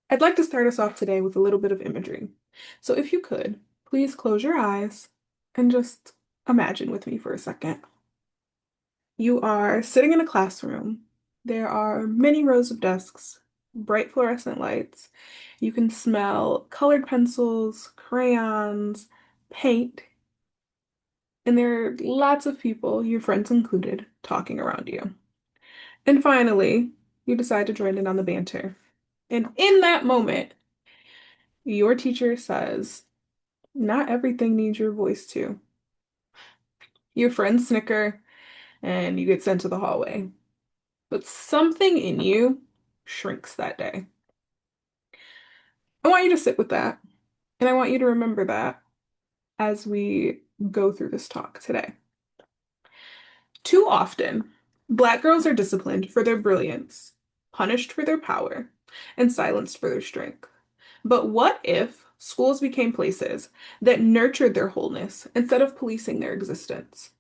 I'd like to start us off today with a little bit of imagery. So if you could, please close your eyes and just imagine with me for a second. You are sitting in a classroom. There are many rows of desks, bright fluorescent lights. You can smell colored pencils, crayons, paint, and there are lots of people, your friends included, talking around you. And finally, you decide to join in on the banter. And in that moment, your teacher says, not everything needs your voice to. Your friends snicker and you get sent to the hallway. But something in you shrinks that day. I want you to sit with that, and I want you to remember that as we go through this talk today. Too often, Black girls are disciplined for their brilliance, punished for their power, and silenced for their strength. But what if schools became places that nurtured their wholeness instead of policing their existence?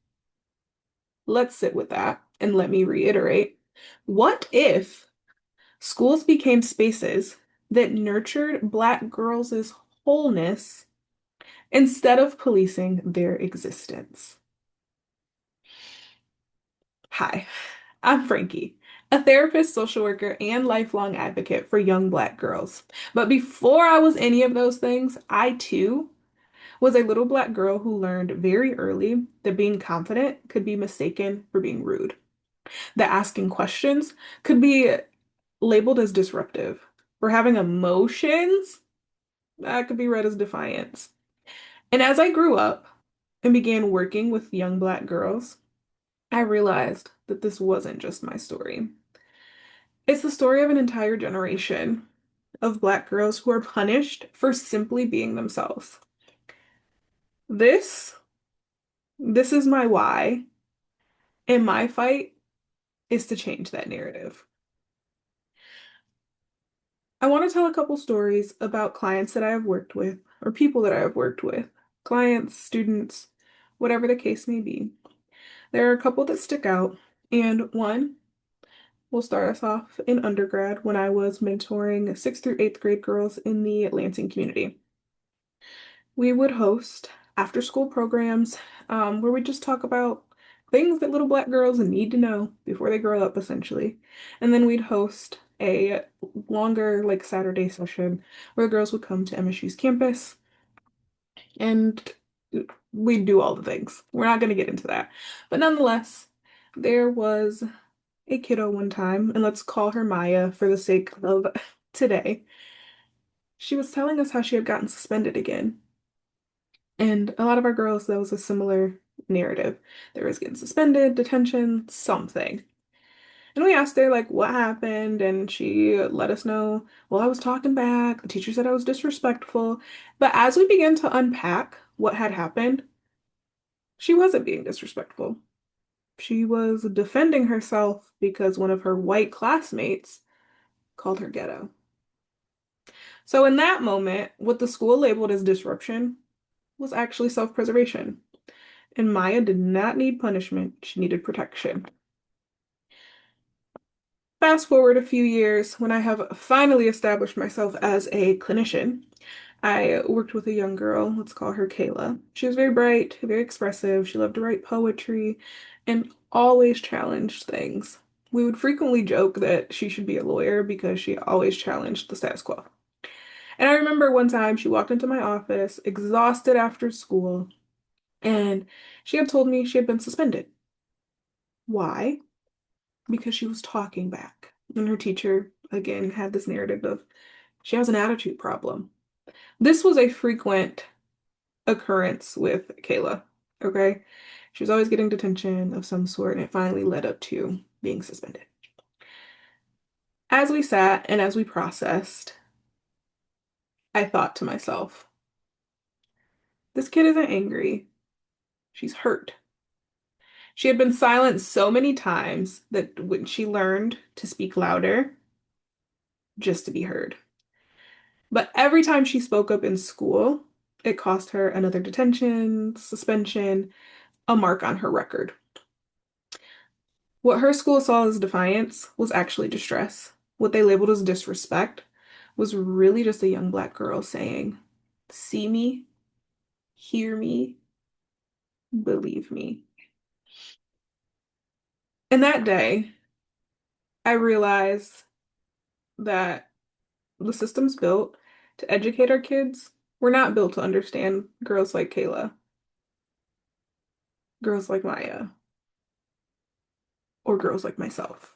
Let's sit with that and let me reiterate. What if schools became spaces that nurtured Black girls' wholeness instead of policing their existence? Hi, I'm Frankie, a therapist, social worker, and lifelong advocate for young Black girls. But before I was any of those things, I too was a little Black girl who learned very early that being confident could be mistaken for being rude, that asking questions could be labeled as disruptive. For having emotions, that could be read as defiance. And as I grew up and began working with young Black girls, I realized that this wasn't just my story. It's the story of an entire generation of Black girls who are punished for simply being themselves. This, this is my why, and my fight is to change that narrative. I want to tell a couple stories about clients that I have worked with, or people that I have worked with, clients, students, whatever the case may be. There are a couple that stick out, and one will start us off in undergrad when I was mentoring 6th through 8th grade girls in the Lansing community. We would host after school programs where we just talk about things that little Black girls need to know before they grow up, essentially. And then we'd host a longer, like Saturday session where the girls would come to MSU's campus and we'd do all the things. We're not going to get into that. But nonetheless, there was a kiddo one time, and let's call her Maya for the sake of today. She was telling us how she had gotten suspended again. And a lot of our girls, that was a similar narrative. They was getting suspended, detention, something. And we asked her, like, what happened? And she let us know, well, I was talking back. The teacher said I was disrespectful. But as we began to unpack what had happened, she wasn't being disrespectful. She was defending herself because one of her white classmates called her ghetto. So in that moment, what the school labeled as disruption was actually self-preservation. And Maya did not need punishment, she needed protection. Fast forward a few years, when I have finally established myself as a clinician, I worked with a young girl, let's call her Kayla. She was very bright, very expressive. She loved to write poetry and always challenged things. We would frequently joke that she should be a lawyer because she always challenged the status quo. And I remember one time she walked into my office, exhausted after school, and she had told me she had been suspended. Why? Because she was talking back. And her teacher, again, had this narrative of she has an attitude problem. This was a frequent occurrence with Kayla, okay? She was always getting detention of some sort, and it finally led up to being suspended. As we sat and as we processed, I thought to myself, this kid isn't angry. She's hurt. She had been silent so many times that when she learned to speak louder, just to be heard. But every time she spoke up in school, it cost her another detention, suspension, a mark on her record. What her school saw as defiance was actually distress. What they labeled as disrespect was really just a young black girl saying, see me, hear me, believe me. And that day, I realized that the system's built to educate our kids. We're not built to understand girls like Kayla, girls like Maya, or girls like myself.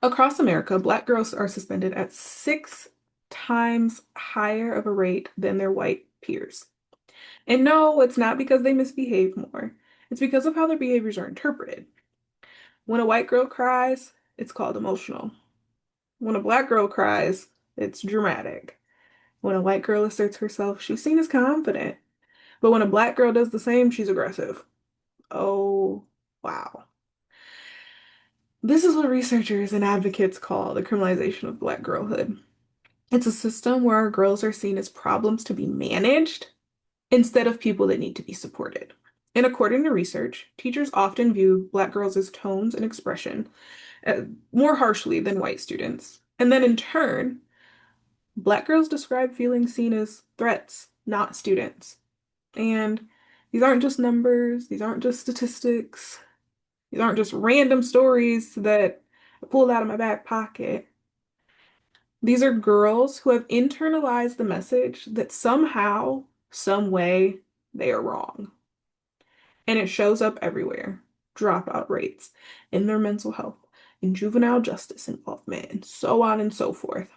Across America, black girls are suspended at 6 times higher of a rate than their white peers. And no, it's not because they misbehave more. It's because of how their behaviors are interpreted. When a white girl cries, it's called emotional. When a black girl cries, it's dramatic. When a white girl asserts herself, she's seen as confident. But when a black girl does the same, she's aggressive. Oh, wow. This is what researchers and advocates call the criminalization of black girlhood. It's a system where our girls are seen as problems to be managed instead of people that need to be supported. And according to research, teachers often view black girls as tones and expression more harshly than white students. And then in turn, black girls describe feeling seen as threats, not students. And these aren't just numbers, these aren't just statistics, these aren't just random stories that I pulled out of my back pocket. These are girls who have internalized the message that somehow, some way, they are wrong. And it shows up everywhere. Dropout rates, in their mental health, in juvenile justice involvement, and so on and so forth.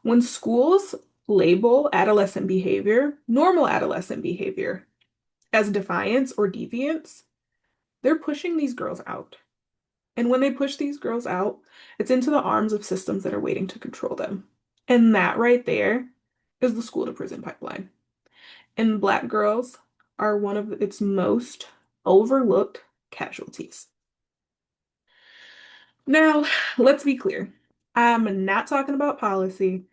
When schools label adolescent behavior, normal adolescent behavior, as defiance or deviance, they're pushing these girls out. And when they push these girls out, it's into the arms of systems that are waiting to control them. And that right there is the school to prison pipeline. And black girls are one of its most overlooked casualties. Now, let's be clear. I'm not talking about policy.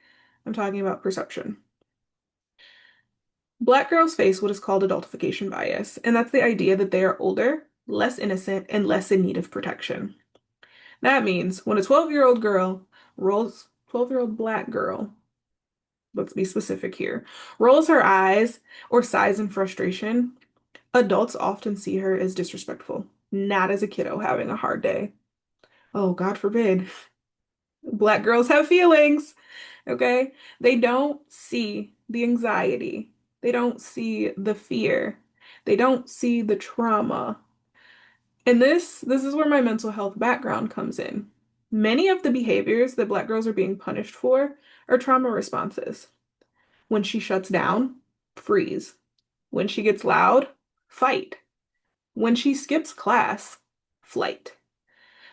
I'm talking about perception. Black girls face what is called adultification bias, and that's the idea that they are older, less innocent, and less in need of protection. That means when a 12-year-old girl rolls, 12-year-old black girl, let's be specific here, rolls her eyes or sighs in frustration, adults often see her as disrespectful, not as a kiddo having a hard day. Oh, God forbid. Black girls have feelings, okay? They don't see the anxiety. They don't see the fear. They don't see the trauma. And this is where my mental health background comes in. Many of the behaviors that black girls are being punished for are trauma responses. When she shuts down, freeze. When she gets loud, fight. When she skips class, flight.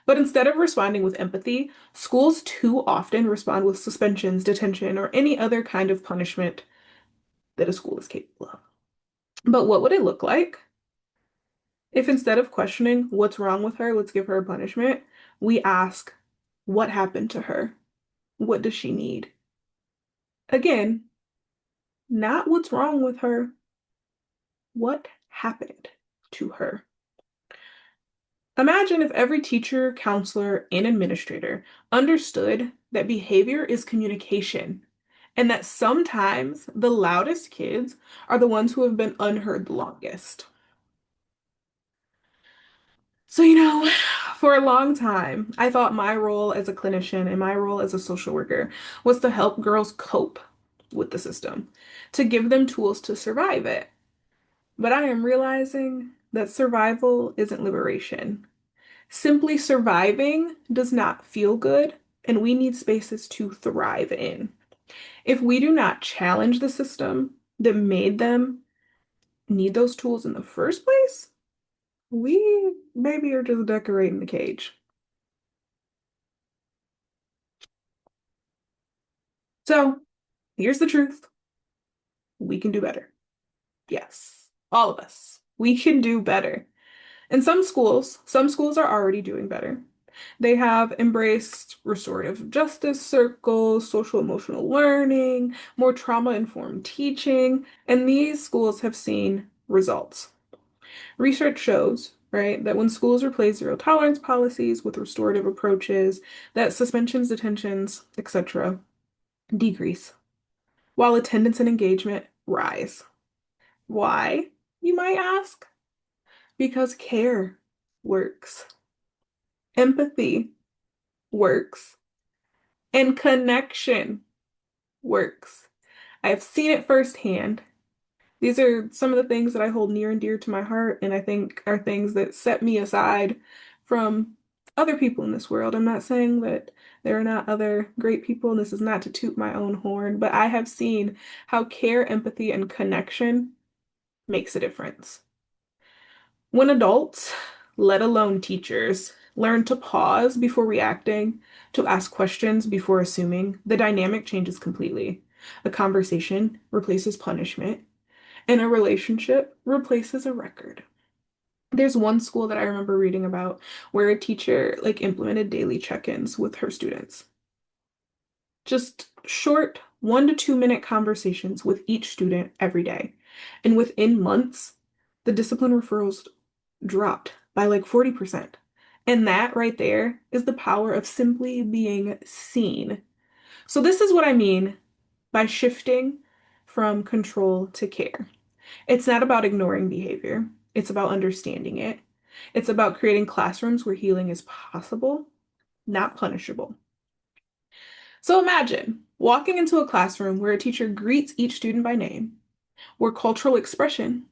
But instead of responding with empathy, schools too often respond with suspensions, detention, or any other kind of punishment that a school is capable of. But what would it look like if instead of questioning what's wrong with her, let's give her a punishment, we ask, what happened to her? What does she need? Again, not what's wrong with her, what happened to her? Imagine if every teacher, counselor, and administrator understood that behavior is communication and that sometimes the loudest kids are the ones who have been unheard the longest. So, for a long time, I thought my role as a clinician and my role as a social worker was to help girls cope with the system, to give them tools to survive it. But I am realizing that survival isn't liberation. Simply surviving does not feel good, and we need spaces to thrive in. If we do not challenge the system that made them need those tools in the first place, we maybe are just decorating the cage. So here's the truth. We can do better. Yes, all of us. We can do better. And some schools are already doing better. They have embraced restorative justice circles, social emotional learning, more trauma-informed teaching, and these schools have seen results. Research shows right? That when schools replace zero tolerance policies with restorative approaches, that suspensions, detentions, etc. decrease, while attendance and engagement rise. Why, you might ask? Because care works, empathy works, and connection works. I've seen it firsthand. These are some of the things that I hold near and dear to my heart, and I think are things that set me aside from other people in this world. I'm not saying that there are not other great people, and this is not to toot my own horn, but I have seen how care, empathy, and connection makes a difference. When adults, let alone teachers, learn to pause before reacting, to ask questions before assuming, the dynamic changes completely. A conversation replaces punishment, and a relationship replaces a record. There's one school that I remember reading about where a teacher implemented daily check-ins with her students. Just short 1 to 2 minute conversations with each student every day. And within months, the discipline referrals dropped by 40%. And that right there is the power of simply being seen. So this is what I mean by shifting from control to care. It's not about ignoring behavior. It's about understanding it. It's about creating classrooms where healing is possible, not punishable. So imagine walking into a classroom where a teacher greets each student by name, where cultural expression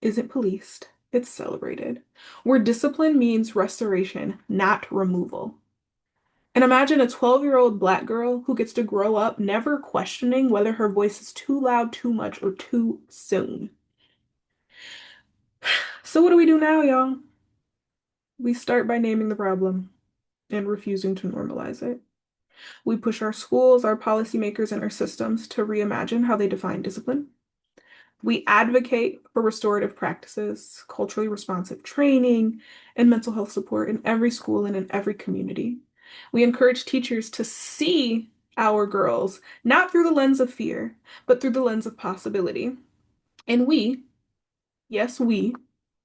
isn't policed, it's celebrated, where discipline means restoration, not removal. And imagine a 12-year-old Black girl who gets to grow up never questioning whether her voice is too loud, too much, or too soon. So what do we do now, y'all? We start by naming the problem and refusing to normalize it. We push our schools, our policymakers, and our systems to reimagine how they define discipline. We advocate for restorative practices, culturally responsive training, and mental health support in every school and in every community. We encourage teachers to see our girls not through the lens of fear, but through the lens of possibility. And we, yes, we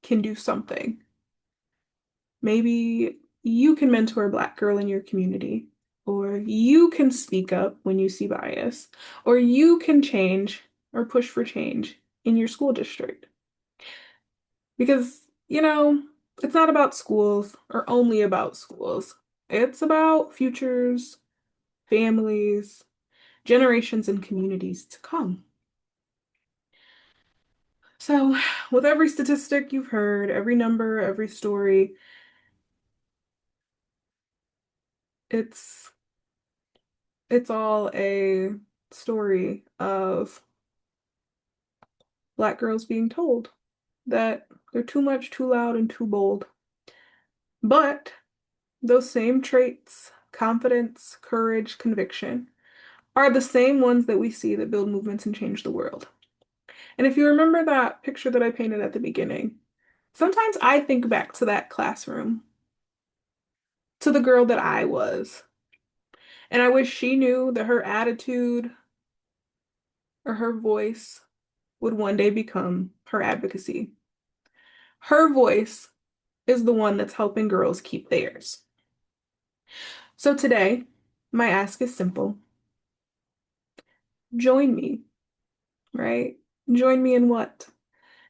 can do something. Maybe you can mentor a Black girl in your community, or you can speak up when you see bias, or you can change or push for change in your school district. Because, it's not about schools or only about schools. It's about futures, families, generations, and communities to come. So, with every statistic you've heard, every number, every story, it's it's all a story of Black girls being told that they're too much, too loud, and too bold. But those same traits, confidence, courage, conviction, are the same ones that we see that build movements and change the world. And if you remember that picture that I painted at the beginning, sometimes I think back to that classroom, to the girl that I was. And I wish she knew that her attitude or her voice would one day become her advocacy. Her voice is the one that's helping girls keep theirs. So today, my ask is simple. Join me, right? Join me in what?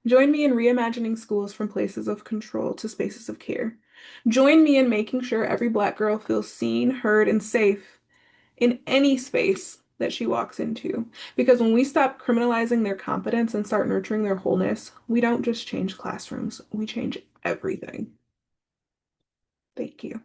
Join me in reimagining schools from places of control to spaces of care. Join me in making sure every Black girl feels seen, heard, and safe in any space that she walks into. Because when we stop criminalizing their competence and start nurturing their wholeness, we don't just change classrooms, we change everything. Thank you.